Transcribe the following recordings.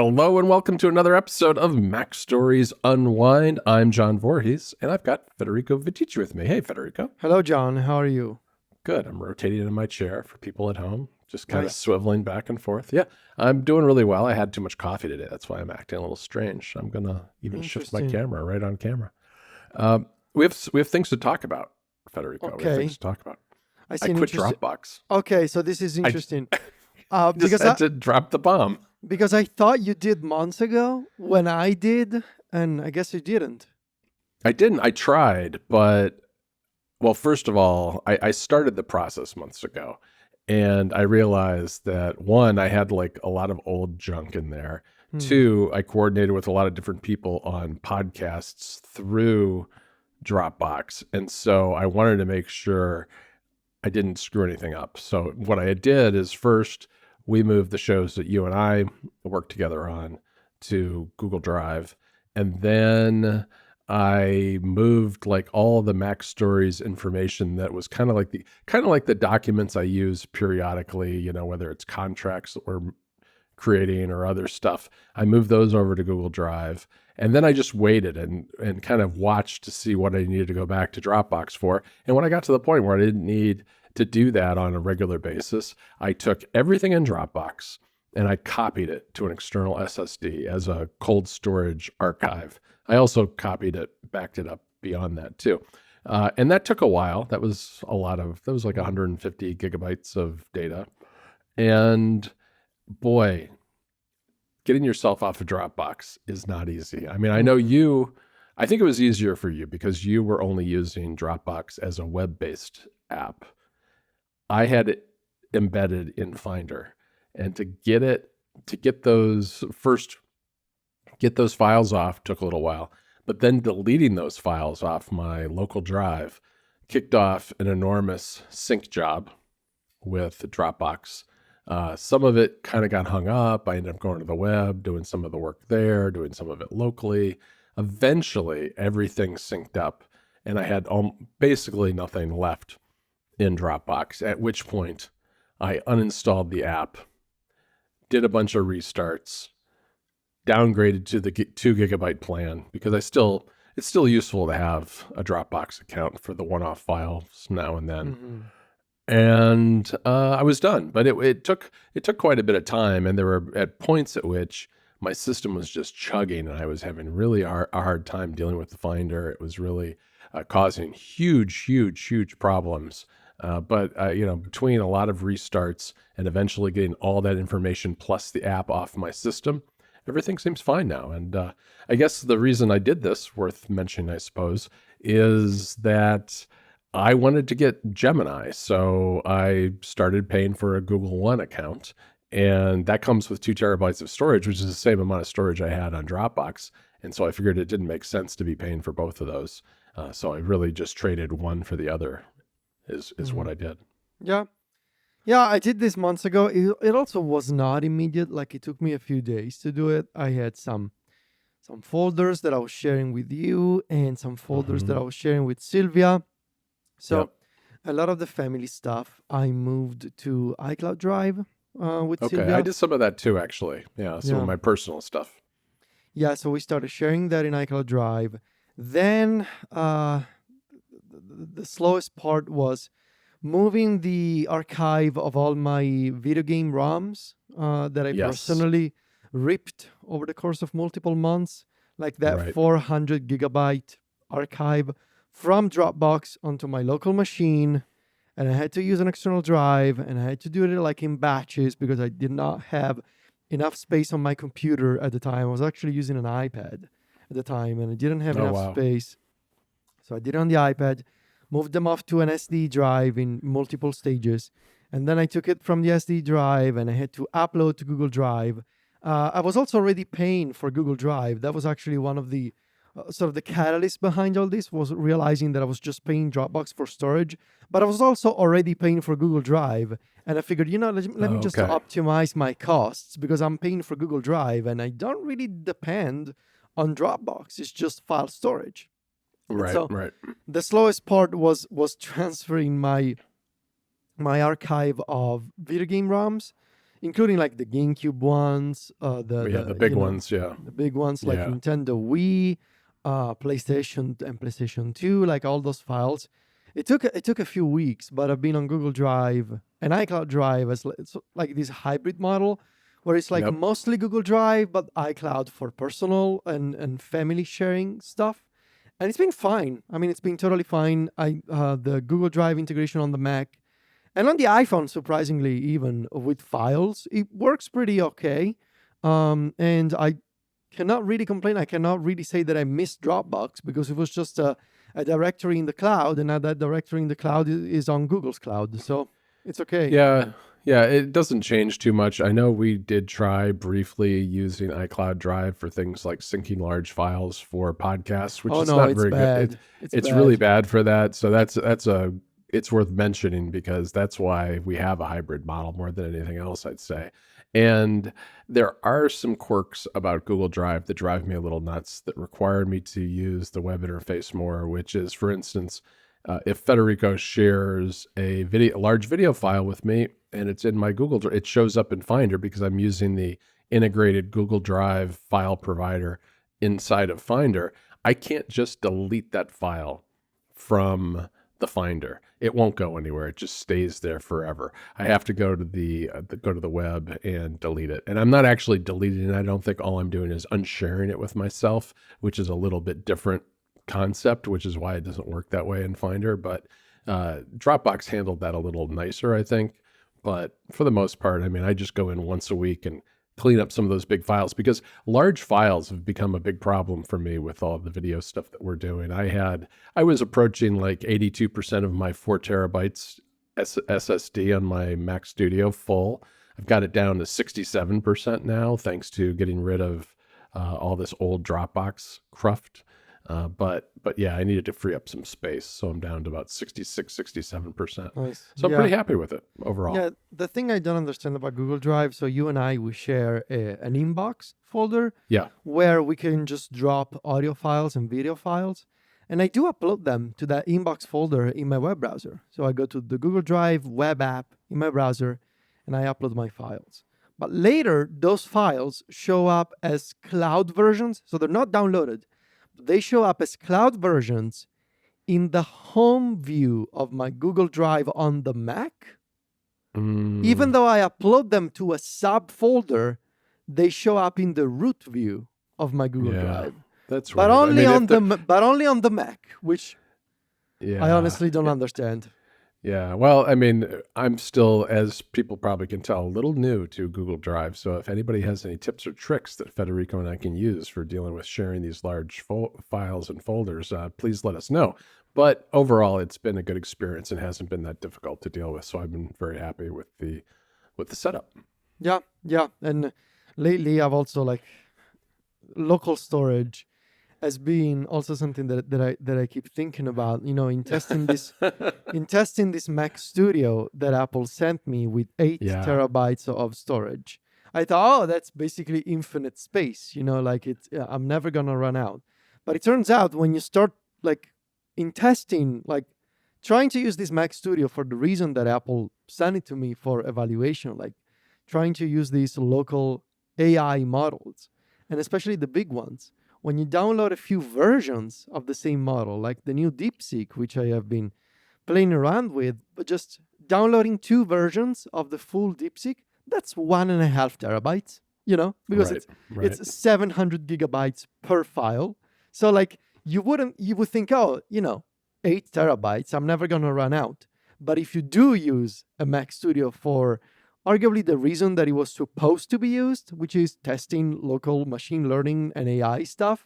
Hello and welcome to another episode of MacStories Unwind. I'm John Voorhees, and I've got Federico Viticci with me. Hey, Federico. Hello, John. How are you? Good. I'm rotating in my chair for people at home, just kind of Nice. swiveling back and forth. Yeah, I'm doing really well. I had too much coffee today. That's why I'm acting a little strange. I'm going to even shift my Interesting. camera right on camera. We have things to talk about, Federico. We have things Okay. to talk about. I I see an quit interesting. Dropbox. Okay, so this is I interesting. just Because had to drop the bomb. I thought you did months ago when I did, and I guess you didn't. I didn't. I tried, but well, first of all, I started the process months ago, and I realized that one, I had like a lot of old junk in there. Hmm. Two, I coordinated with a lot of different people on podcasts through Dropbox. And so I wanted to make sure I didn't screw anything up. So what I did is first we moved the shows that you and I worked together on to Google Drive. And then I moved like all the Mac Stories information that was kind of like the documents I use periodically, whether it's contracts that we're creating or other stuff. I moved those over to Google Drive. And then I just waited and kind of watched to see what I needed to go back to Dropbox for. And when I got to the point where I didn't need to do that on a regular basis, I took everything in Dropbox and I copied it to an external SSD as a cold storage archive. I also copied it, backed it up beyond that too. And that took a while. That was like 150 gigabytes of data. And boy, getting yourself off of Dropbox is not easy. I mean, I think it was easier for you because you were only using Dropbox as a web-based app. I had it embedded in Finder, and get those files off took a little while, but then deleting those files off my local drive kicked off an enormous sync job with Dropbox. Some of it kind of got hung up. I ended up going to the web, doing some of the work there, doing some of it locally. Eventually, everything synced up, and I had basically nothing left in Dropbox, at which point I uninstalled the app, did a bunch of restarts, downgraded to the 2 gigabyte plan because it's still useful to have a Dropbox account for the one-off files now and then. Hmm. And I was done, but it took quite a bit of time, and there were at points at which my system was just chugging, and I was having really a hard time dealing with the Finder. It was really causing huge problems. But between a lot of restarts and eventually getting all that information plus the app off my system, everything seems fine now. And I guess the reason I did this, worth mentioning, I suppose, is that I wanted to get Gemini, so I started paying for a Google One account, and that comes with 2 terabytes of storage, which is the same amount of storage I had on Dropbox. And so I figured it didn't make sense to be paying for both of those. So I really just traded one for the other, is what Hmm. I did. Yeah. Yeah, I did this months ago. It also was not immediate. Like it took me a few days to do it. I had some folders that I was sharing with you and some folders that Hmm. I was sharing with Sylvia. Yep. So a lot of the family stuff I moved to iCloud Drive with Okay. I Sylvia. did some of that too, actually. Yeah. Some of Yeah. my personal stuff. Yeah, so we started sharing that in iCloud Drive. Then the slowest part was moving the archive of all my video game ROMs that I Yes. personally ripped over the course of multiple months, like that Right. 400 gigabyte archive from Dropbox onto my local machine. And I had to use an external drive, and I had to do it like in batches because I did not have enough space on my computer at the time. I was actually using an iPad at the time, and I didn't have Oh, enough wow. space. So I did it on the iPad, moved them off to an SD drive in multiple stages. And then I took it from the SD drive and I had to upload to Google Drive. I was also already paying for Google Drive. That was actually one of the sort of the catalyst behind all this, was realizing that I was just paying Dropbox for storage, but I was also already paying for Google Drive. And I figured, let me Oh, just okay. optimize my costs because I'm paying for Google Drive and I don't really depend on Dropbox. It's just file storage. And Right. so Right. the slowest part was transferring my archive of video game ROMs including like the GameCube ones, Yeah, the the big ones. Yeah. the big ones like Yeah. Nintendo Wii, PlayStation and PlayStation 2, like all those files. It took a few weeks, but I've been on Google Drive and iCloud Drive as it's like this hybrid model where it's like Yep. mostly Google Drive, but iCloud for personal and family sharing stuff. And it's been fine. I mean, it's been totally fine. The Google Drive integration on the Mac and on the iPhone, surprisingly, even with files, it works pretty okay. And I cannot really complain. I cannot really say that I missed Dropbox because it was just a directory in the cloud, and now that directory in the cloud is on Google's cloud. So it's okay. Yeah. Yeah. It doesn't change too much. I know we did try briefly using iCloud Drive for things like syncing large files for podcasts, which Oh is no, not it's very good. bad. It's It's really bad. bad for that. So it's worth mentioning because that's why we have a hybrid model more than anything else, I'd say. And there are some quirks about Google Drive that drive me a little nuts that require me to use the web interface more, which is, for instance, if Federico shares a large video file with me and it's in my Google Drive, it shows up in Finder because I'm using the integrated Google Drive file provider inside of Finder. I can't just delete that file from the Finder. It won't go anywhere. It just stays there forever. I have to go to the web and delete it. And I'm not actually deleting it. I don't think all I'm doing is unsharing it with myself, which is a little bit different concept, which is why it doesn't work that way in Finder. But Dropbox handled that a little nicer, I think. But for the most part, I mean, I just go in once a week and clean up some of those big files because large files have become a big problem for me with all of the video stuff that we're doing. I was approaching like 82% of my 4 terabytes SSD on my Mac Studio full. I've got it down to 67% now, thanks to getting rid of all this old Dropbox cruft. But yeah, I needed to free up some space, so I'm down to about 66, 67%. Nice. So I'm Yeah. pretty happy with it overall. Yeah. The thing I don't understand about Google Drive, so you and I, we share an inbox folder Yeah. where we can just drop audio files and video files. And I do upload them to that inbox folder in my web browser. So I go to the Google Drive web app in my browser and I upload my files. But later, those files show up as cloud versions. So they're not downloaded. They show up as cloud versions in the home view of my Google Drive on the Mac. Even though I upload them to a subfolder, they show up in the root view of my Google Yeah. Drive. That's But weird. I only mean, on if the the but only on the Mac, which I yeah. honestly don't understand. Yeah. Well, I mean, I'm still, as people probably can tell, a little new to Google Drive. So if anybody has any tips or tricks that Federico and I can use for dealing with sharing these large files and folders, please let us know. But overall, it's been a good experience and hasn't been that difficult to deal with. So I've been very happy with the setup. Yeah, yeah. And lately I've also like local storage as being also something that I keep thinking about, in testing this Mac Studio that Apple sent me with 8 Yeah. terabytes of storage. I thought, oh, that's basically infinite space, like I'm never gonna run out. But it turns out when you start like in testing, like trying to use this Mac Studio for the reason that Apple sent it to me for evaluation, like trying to use these local AI models, and especially the big ones. When you download a few versions of the same model, like the new DeepSeek, which I have been playing around with, but just downloading 2 versions of the full DeepSeek, that's 1.5 terabytes, because Right. it's 700 gigabytes per file. So like you would think, oh, 8 terabytes, I'm never gonna run out. But if you do use a Mac Studio for arguably the reason that it was supposed to be used, which is testing local machine learning and AI stuff,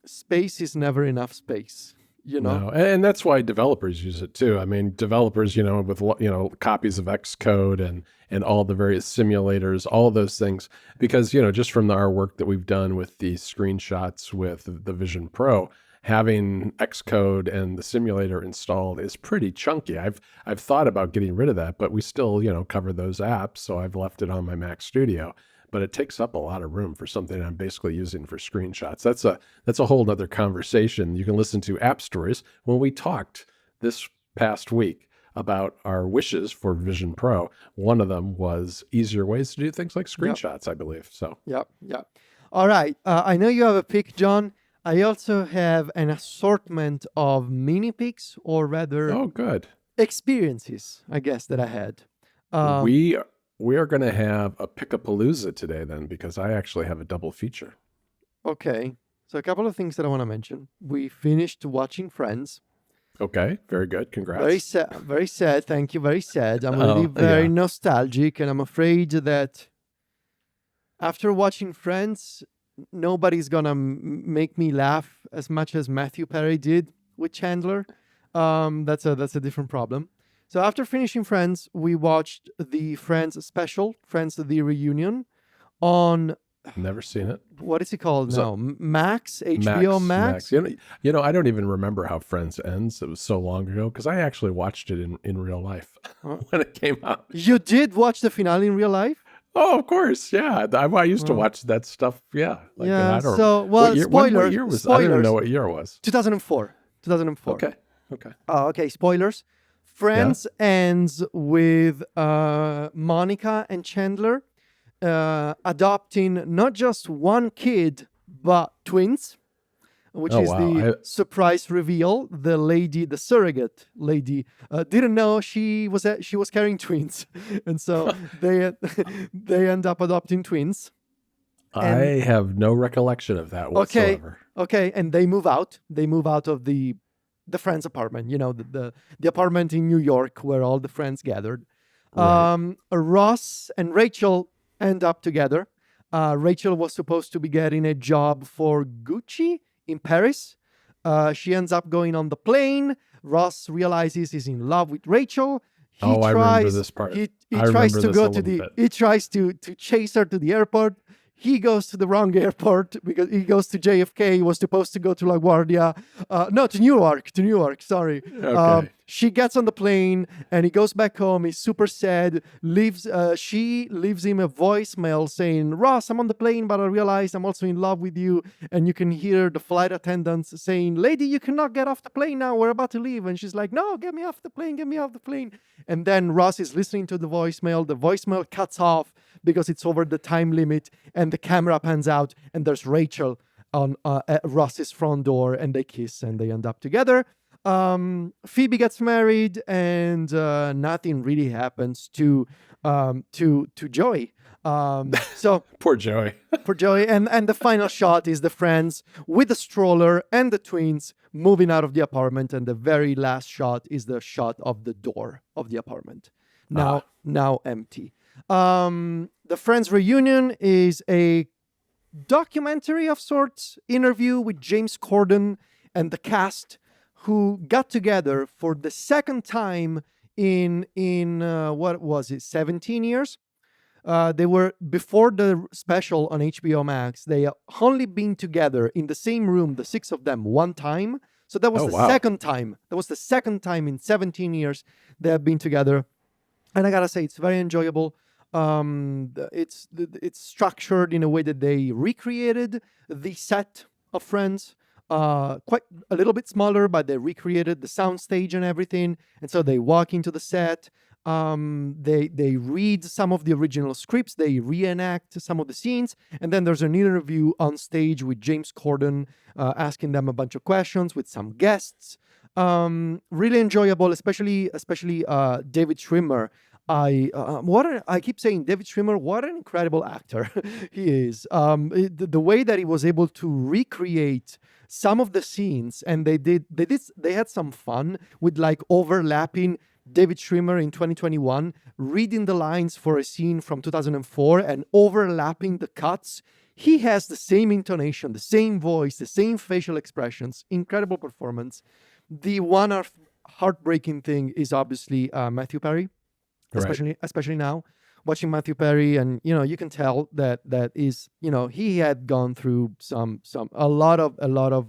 space is never enough space, No, and that's why developers use it too. I mean, developers, with copies of Xcode and all the various simulators, all those things, because just from our work that we've done with the screenshots with the Vision Pro, having Xcode and the simulator installed is pretty chunky. I've thought about getting rid of that, but we still cover those apps, so I've left it on my Mac Studio. But it takes up a lot of room for something I'm basically using for screenshots. That's a whole nother conversation. You can listen to MacStories when we talked this past week about our wishes for Vision Pro. One of them was easier ways to do things like Yep. screenshots, I believe. So, Yep. Yep. All right. I know you have a pick, John. I also have an assortment of mini picks, or rather oh, good. experiences, I guess, that I had. Um, We we are going to have a pick-a-palooza today then, because I actually have a double feature. okay. So a couple of things that I want to mention. We finished watching Friends. Okay, very good. Very Congrats. sad. Very sad. Thank you. Very sad. I'm really Oh, very yeah. nostalgic, and I'm afraid that after watching Friends, nobody's gonna make me laugh as much as Matthew Perry did with Chandler. That's a different problem. So after finishing Friends, we watched the Friends special, Friends the Reunion, on Never seen it. what is it called So now? Max, HBO Max. I don't even remember how Friends ends. It was so long ago because I actually watched it in real life Uh, when it came out. You did watch the finale in real life? Oh, of course, yeah. I used to Oh. watch that stuff. Yeah, like Yeah. I don't. So, What well, year? spoilers. What year was? I don't even know what year it was. 2004. 2004. Okay. Okay. Okay, spoilers. Yeah. Friends ends with Monica and Chandler adopting not just one kid, but twins, which Oh is wow. the surprise reveal. The lady, the surrogate lady, didn't know she was carrying twins, and so they they end up adopting twins. I have no recollection of that Okay, whatsoever. okay, and they move out. They move out of the friend's apartment. You know, the apartment in New York where all the friends gathered. Right. Ross and Rachel end up together. Rachel was supposed to be getting a job for Gucci in Paris. She ends up going on the plane. Ross realizes he's in love with Rachel. Oh, I remember this part. He I tries remember to this go a to little the bit. he tries to chase her to the airport. He goes to the wrong airport because he goes to JFK. He was supposed to go to LaGuardia. No, to Newark. To Newark, sorry. Okay. She gets on the plane and he goes back home. He's super sad. She leaves him a voicemail saying, "Ross, I'm on the plane, but I realized I'm also in love with you." And you can hear the flight attendants saying, "Lady, you cannot get off the plane now. We're about to leave." And she's like, "No, get me off the plane. Get me off the plane." And then Ross is listening to the voicemail. The voicemail cuts off because it's over the time limit, and the camera pans out, and there's Rachel on at Ross's front door, and they kiss, and they end up together. Phoebe gets married, and nothing really happens to Joey. So Poor Joey. for Joey, and the final shot is the friends with the stroller and the twins moving out of the apartment, and the very last shot is the shot of the door of the apartment, now empty. The Friends reunion is a documentary of sorts, interview with James Corden and the cast, who got together for the second time in what was it, 17 years. They were, before the special on HBO Max, they only been together in the same room, the six of them, one time. So that was Oh, the wow. second time. That was the second time in 17 years they have been together. And I gotta say, it's very enjoyable. It's structured in a way that they recreated the set of Friends. Quite a little bit smaller, but they recreated the soundstage and everything. And so they walk into the set. They read some of the original scripts. They reenact some of the scenes, and then there's an interview on stage with James Corden, asking them a bunch of questions with some guests. Really enjoyable, especially David Schwimmer. I keep saying David Schwimmer, what an incredible actor he is. The way that he was able to recreate some of the scenes, and they had some fun with like overlapping David Schwimmer in 2021 reading the lines for a scene from 2004 and overlapping the cuts. He has the same intonation, the same voice, the same facial expressions. Incredible performance. The one heartbreaking thing is obviously Matthew Perry. Right. Especially now, watching Matthew Perry, and you can tell that is, he had gone through a lot of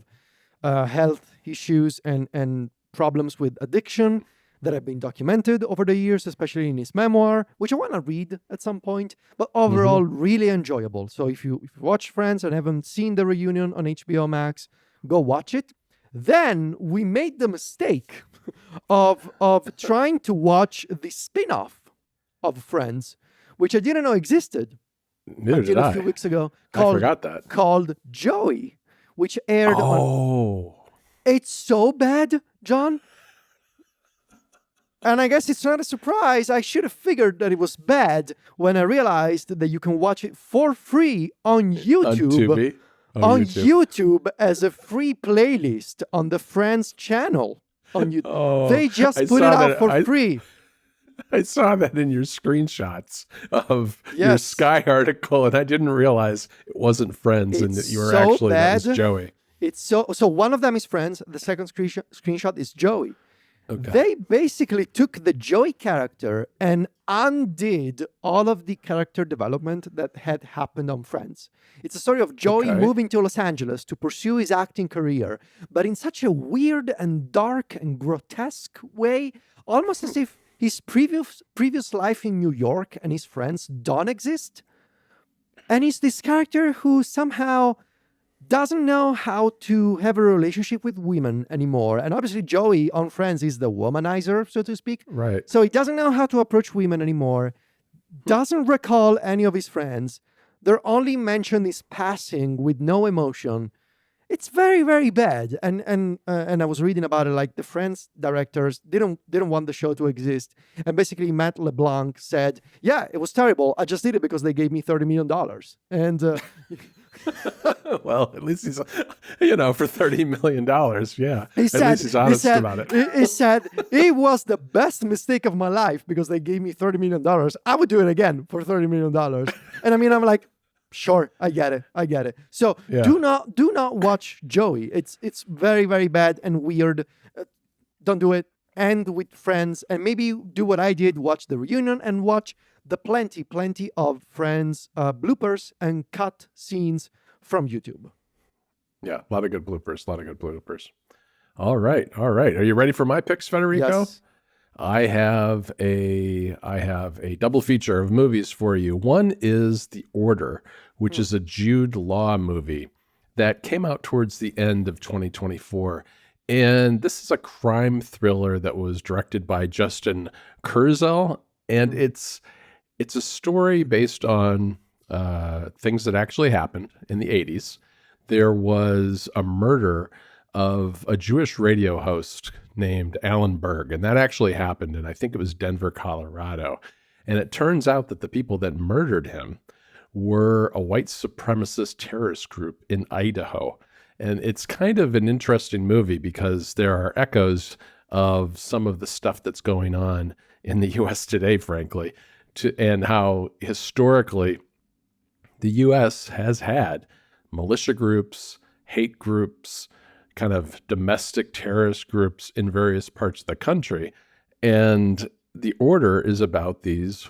health issues and problems with addiction that have been documented over the years, especially in his memoir, which I want to read at some point. But overall, really enjoyable. So if you watch Friends and haven't seen the reunion on HBO Max, go watch it. Then we made the mistake of trying to watch the spin-off of Friends, which I didn't know existed Neither did until a few I. weeks ago, I forgot that. called Joey, which aired on. Oh, It's so bad, John. And I guess it's not a surprise. I should have figured that it was bad when I realized that you can watch it for free on on YouTube. Tubi. Oh, On YouTube. YouTube as a free playlist on the Friends channel. On YouTube. Oh, They just I put it saw out that. for free. I saw that in your screenshots of your Yes. Sky article, and I didn't realize it wasn't Friends and that It's you were so actually that was bad. Joey. It's so one of them is Friends. The second screenshot is Joey. Okay. They basically took the Joey character and undid all of the character development that had happened on Friends. It's a story of Joey Okay. moving to Los Angeles to pursue his acting career, but in such a weird and dark and grotesque way, almost as if his previous life in New York and his friends don't exist. And he's this character who somehow doesn't know how to have a relationship with women anymore. And obviously, Joey on Friends is the womanizer, so to speak. Right. So he doesn't know how to approach women anymore, doesn't recall any of his friends. They're only mentioned his passing with no emotion. It's very, very bad. And I was reading about it, like the Friends directors didn't want the show to exist. And basically Matt LeBlanc said, yeah, it was terrible. I just did it because they gave me $30 million. And Well, at least he's, for $30 million. Yeah. He At least he's honest about it. He said, it was the best mistake of my life because they gave me $30 million. I would do it again for $30 million. And I mean, I'm like, sure, I get it. So Yeah. do not watch Joey. It's very, very bad and weird. Don't do it. End with Friends and maybe do what I did, watch the reunion and watch the plenty of Friends bloopers and cut scenes from YouTube. Yeah. A lot of good bloopers. All right. Are you ready for my picks, Federico? Yes. I have a double feature of movies for you. One is The Order, which is a Jude Law movie that came out towards the end of 2024. And this is a crime thriller that was directed by Justin Kurzel. And it's a story based on things that actually happened in the 80s. There was a murder of a Jewish radio host named Alan Berg, and that actually happened, and I think it was Denver, Colorado. And it turns out that the people that murdered him were a white supremacist terrorist group in Idaho. And it's kind of an interesting movie because there are echoes of some of the stuff that's going on in the U.S. today, frankly, and how historically the U.S. has had militia groups, hate groups, kind of domestic terrorist groups in various parts of the country. And The Order is about this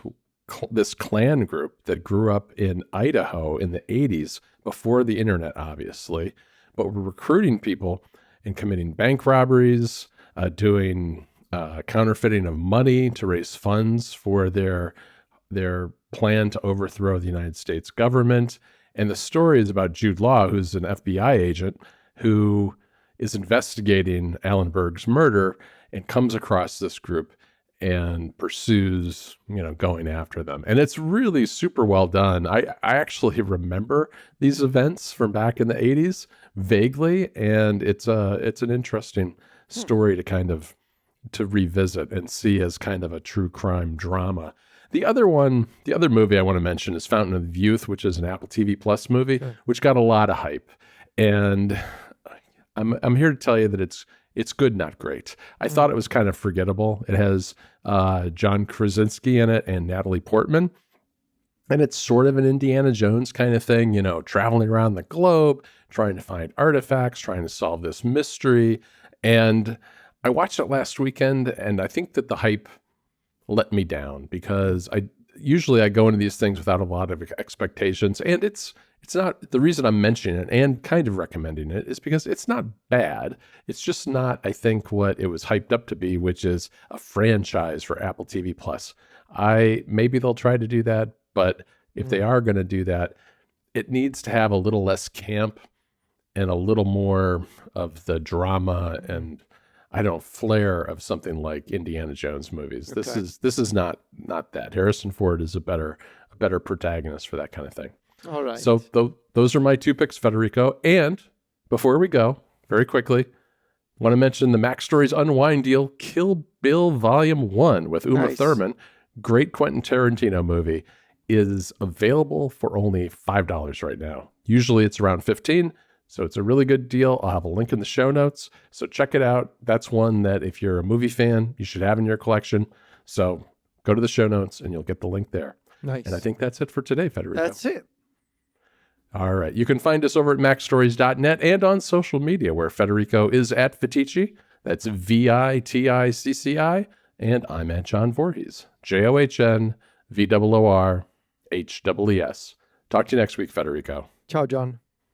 Klan group that grew up in Idaho in the 80s, before the internet, obviously, but were recruiting people and committing bank robberies, doing counterfeiting of money to raise funds for their plan to overthrow the United States government. And the story is about Jude Law, who's an FBI agent who is investigating Alan Berg's murder and comes across this group and pursues, going after them. And it's really super well done. I actually remember these events from back in the 80s vaguely, and it's an interesting story to revisit and see as kind of a true crime drama. The other movie I want to mention is Fountain of Youth, which is an Apple TV Plus movie, which got a lot of hype. And I'm here to tell you that it's good, not great. I thought it was kind of forgettable. It has John Krasinski in it and Natalie Portman. And it's sort of an Indiana Jones kind of thing, traveling around the globe, trying to find artifacts, trying to solve this mystery. And I watched it last weekend, and I think that the hype let me down because I usually go into these things without a lot of expectations. And it's not, the reason I'm mentioning it and kind of recommending it is because it's not bad. It's just not, I think, what it was hyped up to be, which is a franchise for Apple TV Plus. Maybe they'll try to do that, but if they are going to do that, it needs to have a little less camp and a little more of the drama. And flair of something like Indiana Jones movies. Okay. This is not that. Harrison Ford is a better protagonist for that kind of thing. All right. So those are my 2 picks, Federico. And before we go, very quickly, want to mention the MacStories Unwind Deal, Kill Bill Volume 1 with Uma Nice. Thurman, great Quentin Tarantino movie, is available for only $5 right now. Usually it's around $15, so it's a really good deal. I'll have a link in the show notes, so check it out. That's one that if you're a movie fan, you should have in your collection. So go to the show notes and you'll get the link there. Nice. And I think that's it for today, Federico. That's it. All right. You can find us over at MacStories.net and on social media, where Federico is at Viticci. That's VITICCI. And I'm at John Voorhees. JOHNVOORHEES. Talk to you next week, Federico. Ciao, John.